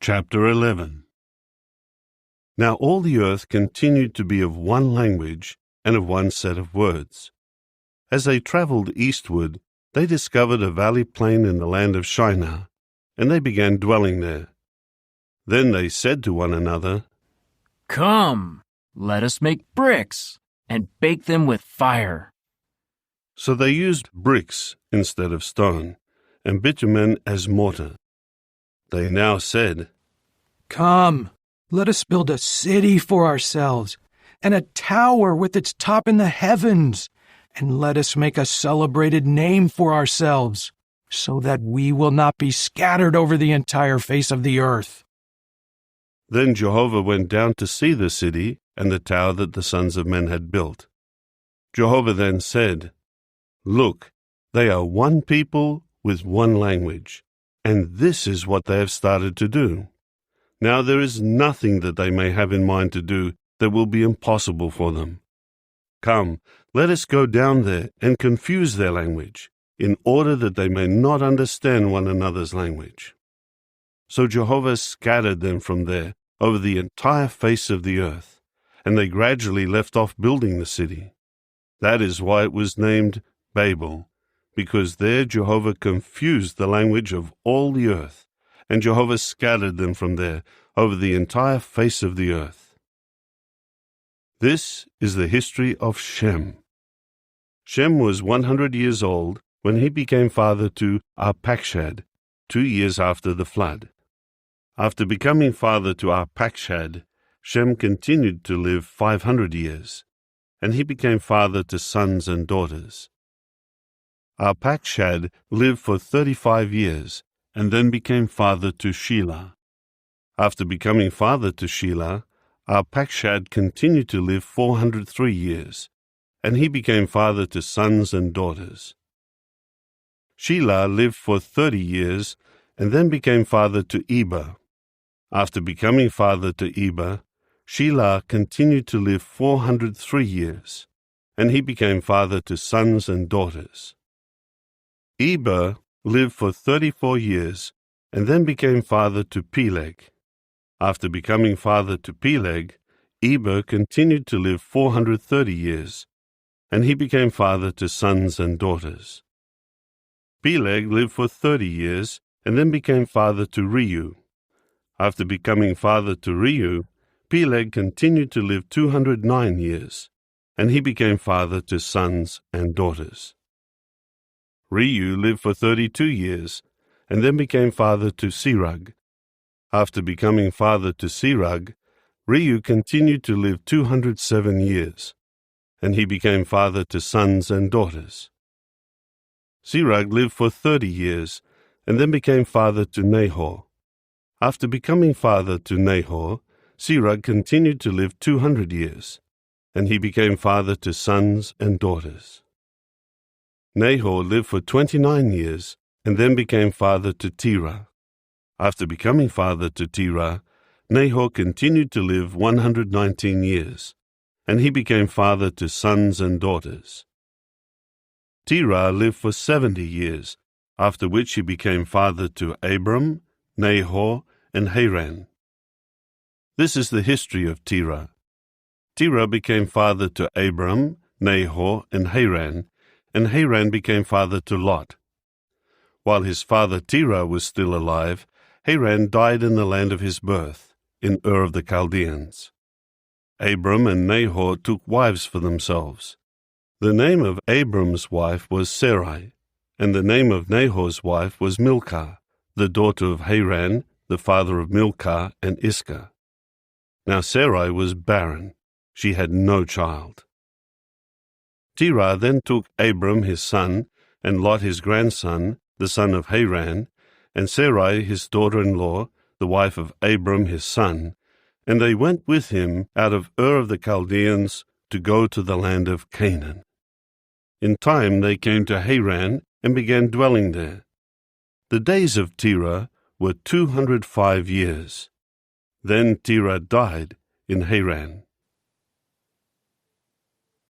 Chapter 11. Now all the earth continued to be of one language and of one set of words. As they traveled eastward, they discovered a valley plain in the land of Shinar, and they began dwelling there. Then they said to one another, "Come, let us make bricks and bake them with fire." So they used bricks instead of stone, and bitumen as mortar. They now said, "Come, let us build a city for ourselves, and a tower with its top in the heavens, and let us make a celebrated name for ourselves, so that we will not be scattered over the entire face of the earth." Then Jehovah went down to see the city and the tower that the sons of men had built. Jehovah then said, "Look, they are one people with one language, and this is what they have started to do. Now there is nothing that they may have in mind to do that will be impossible for them. Come, let us go down there and confuse their language, in order that they may not understand one another's language." So Jehovah scattered them from there over the entire face of the earth, and they gradually left off building the city. That is why it was named Babel, because there Jehovah confused the language of all the earth, and Jehovah scattered them from there over the entire face of the earth. This is the history of Shem. Shem was 100 years old when he became father to Arpachshad, 2 years after the flood. After becoming father to Arpachshad, Shem continued to live 500 years, and he became father to sons and daughters. Arpachshad lived for 35 years, and then became father to Shelah. After becoming father to Shelah, Arpachshad continued to live 403 years, and he became father to sons and daughters. Shelah lived for 30 years, and then became father to Eber. After becoming father to Eber, Shelah continued to live 403 years, and he became father to sons and daughters. Eber lived for 34 years, and then became father to Peleg. After becoming father to Peleg, Eber continued to live 430 years, and he became father to sons and daughters. Peleg lived for 30 years, and then became father to Reu. After becoming father to Reu, Peleg continued to live 209 years, and he became father to sons and daughters. Reu lived for 32 years, and then became father to Serug. After becoming father to Serug, Reu continued to live 207 years, and he became father to sons and daughters. Serug lived for 30 years, and then became father to Nahor. After becoming father to Nahor, Serug continued to live 200 years, and he became father to sons and daughters. Nahor lived for 29 years, and then became father to Terah. After becoming father to Terah, Nahor continued to live 119 years, and he became father to sons and daughters. Terah lived for 70 years, after which he became father to Abram, Nahor, and Haran. This is the history of Terah. Terah became father to Abram, Nahor, and Haran became father to Lot. While his father Terah was still alive, Haran died in the land of his birth, in Ur of the Chaldeans. Abram and Nahor took wives for themselves. The name of Abram's wife was Sarai, and the name of Nahor's wife was Milcah, the daughter of Haran, the father of Milcah and Iscah. Now Sarai was barren; she had no child. Terah then took Abram his son, and Lot his grandson, the son of Haran, and Sarai his daughter-in-law, the wife of Abram his son, and they went with him out of Ur of the Chaldeans to go to the land of Canaan. In time they came to Haran and began dwelling there. The days of Terah were 205 years. Then Terah died in Haran.